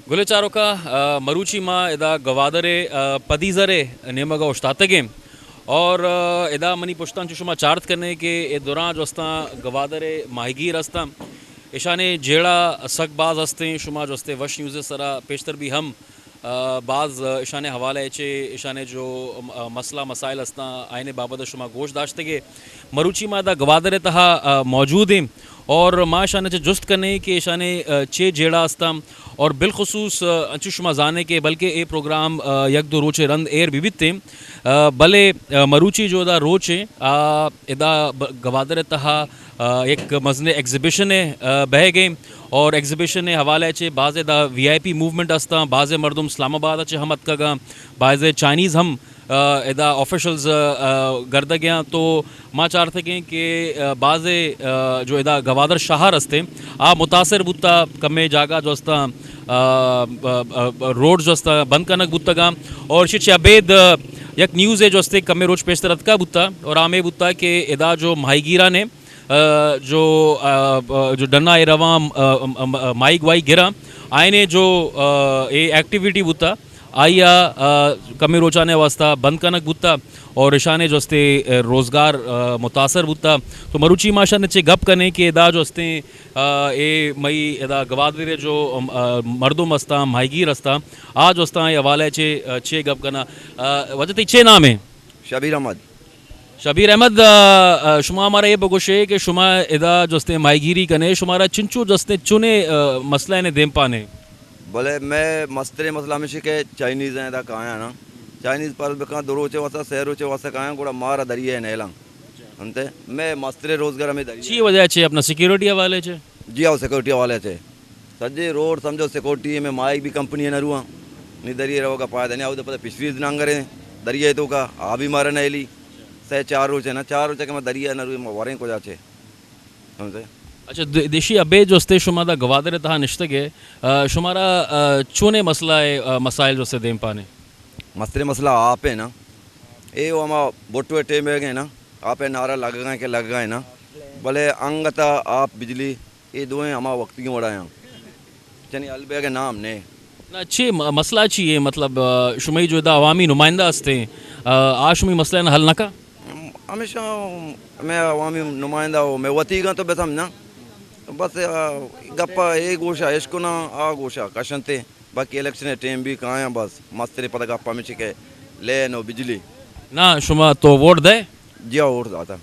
Gulecharoka Maruchima ida Gavadare Padizare Nemaga Oshtatagim और इदा money पुश्तान चुशुमा chart करने के ए दौरान जो अस्ता गवादरे माहिगीर अस्ता इशाने जेड़ा सकबाज अस्ते शुमा जो अस्ते वश न्यूज़ सरा पेशतर भी हम बाज़ इशाने हवाले चे इशाने जो मसला मसाइल अस्ता आइने बाबत शुमा गोश दाश्ते के मरुची मादा गवादरे तहा मौजूद हैं और माँ शाने चे जुस्त करने के इशाने चे जेड़ा अस्ता और बिलखसूस अंचुशमा जाने के बल्कि ए प्रोग्राम यक दो रोचे रंद एयर विविध थे भले मरुची जो दा रोचे इदा गवादर तहा एक मजने एग्जिबिशन बह गए और एग्जिबिशन हवाले चे बाज़े दा VIP मूवमेंट अस्ता बाज़े मरदुम इस्लामाबाद चे हम अतका बाज़े चाइनीज़ हम इदा ऑफिशल्स गर्द गया तो माँ चार थे कि बाज़े जो इदा गवादर शहर अस्ते आ मुतासर बुत्ता कमे जागा जो अस्ता रोड जो अस्ता बंद कनक बुत्तगा और शिच अबेद एक न्यूज़ है जो अस्ते कमे रोज पेशतर का बुत्ता और आमे बुत्ता के इदा जो माहीगीरा ने जो डन्ना ए रवा माइक वाई गिरा आयने जो ए एक्टिविटी बुत्ता आइया कमी रोचाने वास्ता बंद कनक बुत्ता और इशाने जो अस्ते रोज़गार मुतासर बुत्ता तो मरुची माशा ने चे गप करने के इदा जो अस्ते ए मई इदा गवादरे जो मर्दुम अस्ता माहीगीर अस्ता आज अस्ता ये हवाले चे गप करना वजह चे नाम है शबीर अहमद शुमा हमारा ये बगुशे कि शुमा इदा जस्ते माहीगीरी कने शुमारा चिंचू जस्ते चुने मसला ने देम पाने बोले मैं मस्तरे मसला में शिके चाइनीज़ हैं दा कहाँ ना चाइनीज़ पर बेका दोरोचे वासा शहरोचे वासा कहाँ गोड़ा मारा दरिया है नेलंग अंते मैं मस्तरे रोजगार में दरिया ची वजह छे अपना सिक्योरिटी वाले छे जी आओ सिक्योरिटी वाले छे सजे रोड समझो सिक्योरिटी में माइक भी कंपनी है नरुआ नहीं दरिया रहोगा पाया नहीं आओ तो पता पिछली नांगरे दरिया तो का आ भी मारे नैली से चार रोचे ना चार रोचे के मैं दरिया नरु वारे को जाचे समझे अच्छा देशी अबे जो स्ते शुमादा गवादरे तहा निश्तगे शुमारा चुने मसला है मसाइल जो से देम पाने मस्तरे मसला आप है ना ए वो हम बोटो टे में गए ना आप नारा लग गए ना भले अंगता आप बिजली ये दोएं हम वक्त क्यों बढ़ाया चनी अलबे के नाम ने ना अच्छे मसला चाहिए मतलब शुमई जो दा अवामी नुमाइंदा अस्ते आशुमी मसला न हल नका हमेशा मैं अवामी नुमाइंदा हो मैं वती का तो बेसम ना बस गप्पा ए गोशा इसको ना आ गोशा कशंते बाकी इलेक्शन टाइम भी कहाँ है बस मस्तरे पता गप्पा में चिके ले नो बिजली ना शुमा तो वोट दे जिया वोट दाता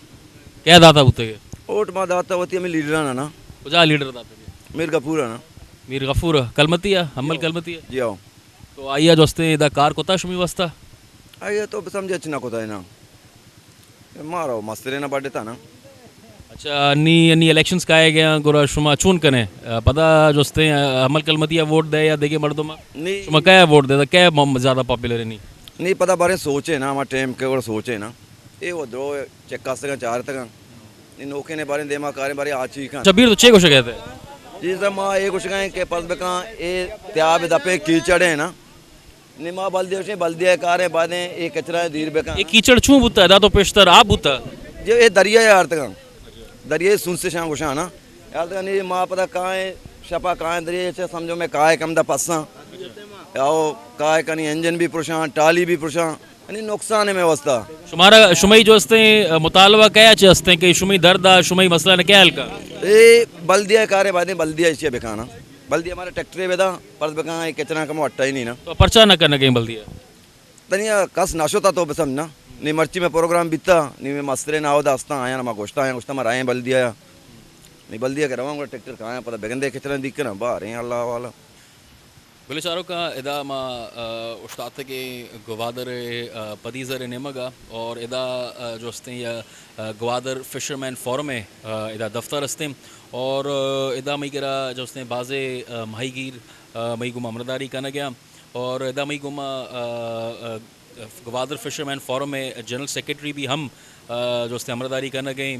क्या दाता बुते के वोट मा दाता वती हमें लीडर ना कुजा लीडर दाता मीर गफूर ना मीर गफूर कलमतिया हमल कलमतिया जी आओ तो आइया जोस्ते दा कार कोता शुमी वस्ता आइए तो समझे अच्छा ना कोता है ना मारो मस्तरे ना बढ़ता ना अच्छा अन्नी इलेक्शंस का गया गोरा शुमा चुन कने पता जोस्ते हमल कलमतिया वोट दे या देगे मर्दोमा नहीं शुमा क्या वोट दे क्या ज़्यादा पॉपुलर है नहीं पता बारे सोचे ना हमारे टाइम के और सोचे ना ये वो दो चक्का से चार तक इन नौके ने बारे देमा कारे बारे आची का शबीर तो छे कुछ कहते हैं जी सर माँ ये कुछ कहें के पास बेका ये त्याब दपे कीचड़े है ना निमा बल्दिया कारे बादे ये कचरा धीर बेका ये कीचड़ छू बुता है दा तो पेशतर आप बुता जो ये दरिया यार तक दरिया सुन से शाम गुशा ना यार तक नहीं माँ पता कहाँ है शपा कहाँ है दरिया से समझो मैं कहाँ है कम दा पस्सा आओ कहाँ है कहीं इंजन भी पुरुषा टाली भी पुरुषा यानी नुकसान है मैं वस्ता शुमारा शुमई जो हस्ते मुतालबा क्या चे हस्ते कि शुमई दर्द आ शुमई मसला ने क्या हल्का ये बल्दिया कारे बादे बल्दिया इसे बेखाना बल्दिया हमारे ट्रैक्टर बेदा पर बेका ये कचरा कम अट्टा ही नहीं ना तो पर्चा न करने कहीं बल्दिया तनिया कस नाशोता तो बसम ना नी मर्ची में प्रोग्राम बीता नी मैं मस्तरे ना आवदा हस्ता आया ना मैं गोश्ता आया मर आए बल्दिया नहीं बल्दिया के रवांगा ट्रैक्टर कहाँ पता बेगंदे कचरा दिख ना बाहर हैं अल्लाह वाला बोले चारों का इदा मा उस्ताद के गवादर पदीजर नेमगा और इदा जो हस्ते या गवादर फिशरमैन फोरम है इदा दफ्तर हस्ते और इदा मई करा जो हस्ते बाज़े माहीगीर मई गुमा अमरदारी करना गया और इदा मई गुमा गवादर फिशरमैन फोरम में जनरल सेक्रेटरी भी हम जो हस्ते अमरदारी करना गए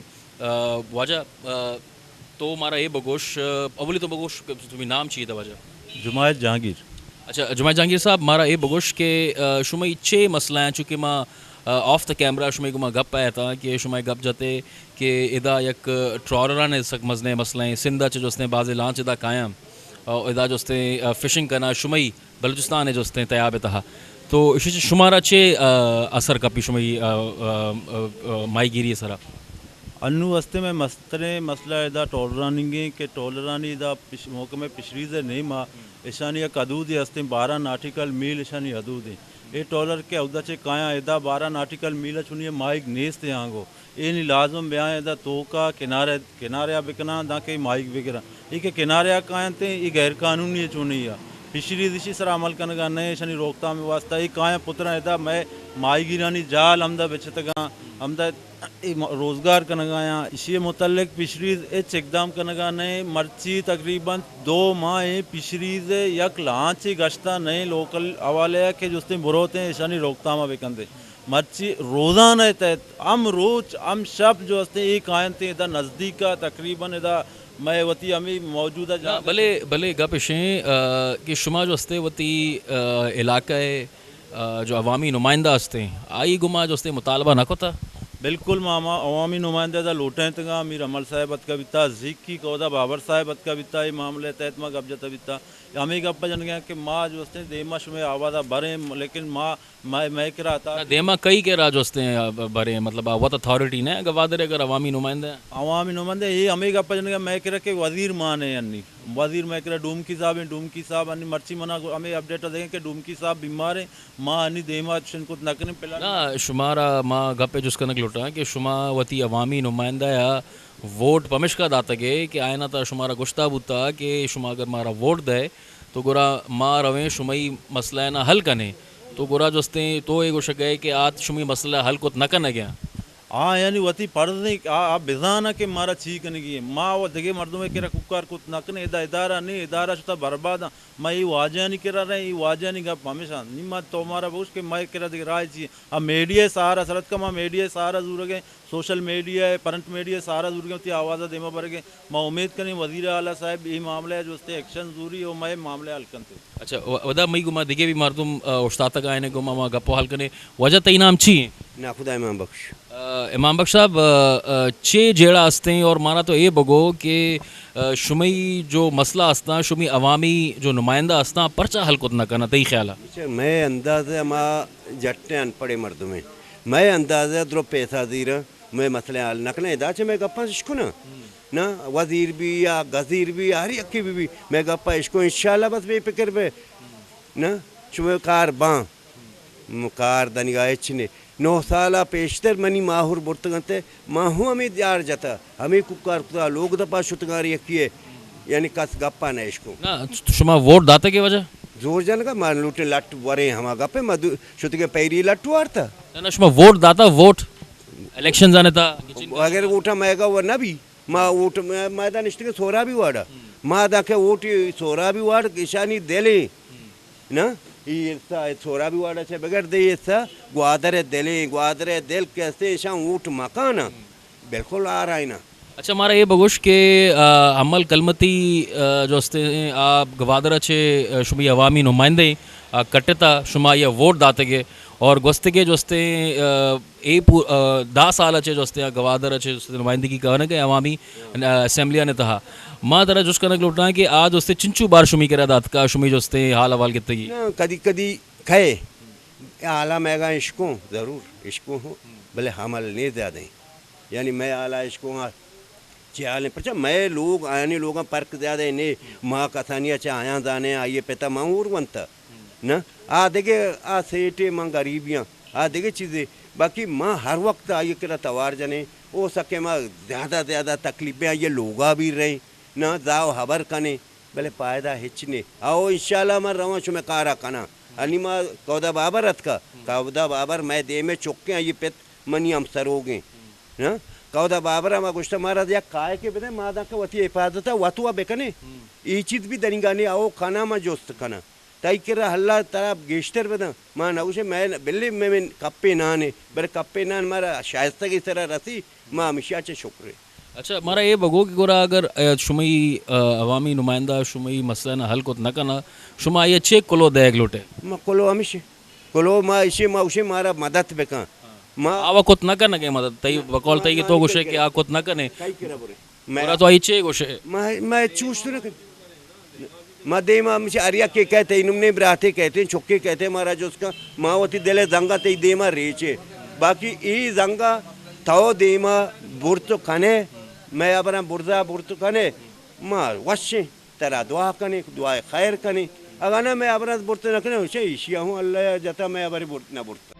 वजह तो हमारा ये बगोश अवली तो बगोश तुम्हें नाम चाहिए था वजह जुमायत जहांगीर अच्छा जुमायत जहांगीर साहब मारा ये बगोश के शुमाई अच्छे मसला हैं चूँकि माँ ऑफ द कैमरा शुमाई को माँ गप आया था कि शुमाई गप जाते कि इदा यक ट्रॉलरा ने सक मजने मसला सिंधा जो उसने बाज़ लांच इदा कायम इदा जोस्ते फिशिंग करना शुमई बलूचिस्तान है जोस्ते तयाब तहा तो इशी शुमारा चे असर कपी शुमई माईगिरी सरा अनु वस्ते में मस्तरे मसला इदा टोलरानिंगे के टोलरानी इदा मौके में पिछड़ी से नहीं माँ ईशानी या कदूद हस्ते 12 नाटिकल मील ईशानी हदूद ए टॉलर के उदा चे काया इदा 12 नाटिकल मील चुनिए माइक नेस्त यांगो ए नी लाजम बया इदा तोका किनारे किनारे बिकना दा के माइक बिकरा ई के किनारे काया ते ई गैर कानूनी चुनी या पिछड़ी दिशी सर अमल कनगा नए शनि रोकथाम वास्ता ई काया पुत्र इदा मैं माई गिरानी जाल हमदा बेचतगा हमदा रोज़गार कनगाया इसी मुतल्लिक पिछड़ी एच इकदाम कनगा नए मर्ची तकरीबन 2 माह पिछड़ी से यक लांची गश्ता नए लोकल हवाले के जुस्ते बुरोते हैं ईशानी रोकथाम बेकंदे मर्ची रोज़ाना तहत हम रोज हम शब जो हस्ते एक आयन थे इधर नज़दीक का तकरीबन इधर मैं वती हमें मौजूदा जा भले भले गपेशें कि शुमा जो हस्ते वती इलाका जो अवामी नुमाइंदा हस्ते आई गुमा जो हस्ते मुतालबा न कोता बिल्कुल मामा अवामी नुमाइंदा लोटें तगा मीर अमल साहब का बिता जिक्की कौदा बाबर साहब का बिता ये मामले तहत माँ गबजता बिता हमें गप्पा जन गया कि माँ जो हस्ते देमश में आवाज़ भरे लेकिन माँ मैं करा था देमा कई के राज हस्ते भरे मतलब वत अथॉरिटी ने गवादर अगर अवामी नुमाइंदा ये हमें गप्पा जन गया मैं करा के वजीर मान है अन्नी वजीर मैं करा डूमकी साहब अन्नी मर्ची मना हमें अपडेट देंगे कि डूमकी साहब बीमार है माँ अन्नी देमा को नकने पिला ना शुमारा माँ गप्पे जुस्का नक लुटा कि शुमा वती अवामी नुमाइंदा या वोट पमिश का दातगे कि आयना था शुमारा गुश्ता बुता कि शुमा अगर मारा वोट दे तो गुरा माँ रवें शुमई मसला ना हल कने तो गुरा जोस्ते तो एक उश गए कि आज शुमी मसला हल को न करना गया हाँ यानी वती फर्ज नहीं आप बिजाना के मारा ठीक नहीं की माँ वो दगे मर्दों में करा कुकार कुछ नकने इदारा नहीं इदारा शुता बर्बाद मैं ये वाजा नहीं करा रहे ये वाजा नहीं गप हमेशा नहीं मैं तो हमारा बुश के मैं करा दे राय चाहिए अब मीडिया सारा सरत का माँ मीडिया सारा जरूर गए सोशल मीडिया है प्रिंट मीडिया सारा जरूर गए आवाज़ देमा भर गए मैं उम्मीद करें वजीर आला साहब ये मामला है जो उससे एक्शन जरूरी हो मैं मामले हल करते अच्छा वदा मई गुमा दिगे भी मर्दुम उस्ताद तक आने गुमा वहाँ गप्पो हल करने वजह तई नाम छी ना खुदा इमाम बख्श इमाम बख्श साहब चे जेड़ा हस्ते हैं और माना तो ये बगो कि शुमई जो मसला हस्ता शुमी अवामी जो नुमाइंदा हस्ता पर्चा हल को न करना तई ख्याल अच्छा मैं अंदाज़ माँ जट्टे अनपढ़े मर्द में मैं अंदाज़ द्रो पैसा दीर मैं मसले हल नकने दाचे मैं गप्पा इश्को ना वजीर भी या गजीर भी हर यक्की भी मैं गप्पा इश्को इंशाल्लाह बस बेफिक्र पे ना शुमे कार बाँ कार दनिगाए छिने 9 साल पेशतर मनी माहुर बुर्तगंते माहू हमें यार जाता हमें कुकार कुता लोग दपा शुतगार यक्की यानी कस गप्पा न इश्को ना शुमा वोट दाते के वजह जोर जन का मान लूटे लट वरे हम गप्पे मधु शुत के पैरी लट्टू वारता ना शुमा वोट दाता वोट इलेक्शन जाने था अगर ऊटा मैगा वो ना भी माँ ऊट मैदान इष्ट के सोरा भी वाड़ा माँ दाके ऊट सोरा भी वाड़ ईशानी देले ना ये सोरा भी वाड़ा से बगैर दे ये सा ग्वादरे दिल कैसे ईशा ऊट मकाना बिल्कुल आ रहा है ना अच्छा हमारा ये बगुश के अमल कलमती जो हस्ते आप गवादर अच्छे शुमी अवामी नुमाइंदे कट्टता शुमा या वोट दाते के और गोस्ते के जो हस्ते ए 10 साल अच्छे जो हस्ते गवादर अच्छे नुमाइंदगी कहने के अवामी असम्बलिया ने तहा माँ तरह जुस कनक लौटा कि आज उससे चिंचू बार शुमी करा दात का शुमी जो हस्ते हाल हवाल कितने की कदी कदी खाए आला मैगा इश्को ज़रूर इश्को हो भले हमल नहीं ज़्यादा यानी मैं आला इश्को चाल पर मैं लोग आने लोग पर्क ज़्यादा ने माँ कथानिया चा आया जाने आइए पिता माँ उर्वंता ना आ देखे आ सेठे माँ गरीबियाँ आ देखे चीज़ें बाकी माँ हर वक्त आइए करा तवार जने हो सके माँ ज़्यादा तकलीफें आइए लोगा भी रहे ना जाओ हबर कने भले पायदा हिचने आओ इंशाल्लाह मैं रवा शुमे कारा कना अनी माँ कौदा बाबर रथ का कौदा बाबर मैं दे में चुक्के आइए पेत मनी हम सरोगे ना कौदा बाबर माँ कुछ मारा दिया काय के बने मादा का वती हिफाजत है वतुआ बेकने ये चीज़ भी दरिंगाने आओ खाना माँ जोस्त कना ताई करा हल्ला तरफ गेस्टर बना माँ ना उसे मैं बिल्ली में कप्पे नाने बरे कप्पे नान मारा शायस्ता की तरह रसी माँ हमेशा चे शुक्र अच्छा हमारा ये बगो कि गोरा अगर शुमई अवामी नुमाइंदा शुमई मसला ना हल को न करना शुमा ये चेक कोलो देग लोटे माँ कोलो हमेशा कोलो माँ इसे माँ उसे मारा मदद बेका माँ आवा कुत न करना के मदद तई बकौल तई की तो गुशे कि आ कुत न करने कई करा बोरे मेरा तो आई चे गुशे मैं चूस तो ना देमा मुझे अरिया के कहते इनुमने ब्राते कहते हैं छुक्के कहते हैं महाराज उसका मावती दिले जंगा ते देमा रेचे बाकी ई जंगा थाओ देमा बुर्त कने मैं अपना बुर्जा बुर्त कने माँ वश्य तेरा दुआ कने दुआ खैर कने अगर ना मैं अपना बुर्त न कने उसे ईशिया हूँ अल्लाह जता मैं अपनी बुर्त ना बुर्त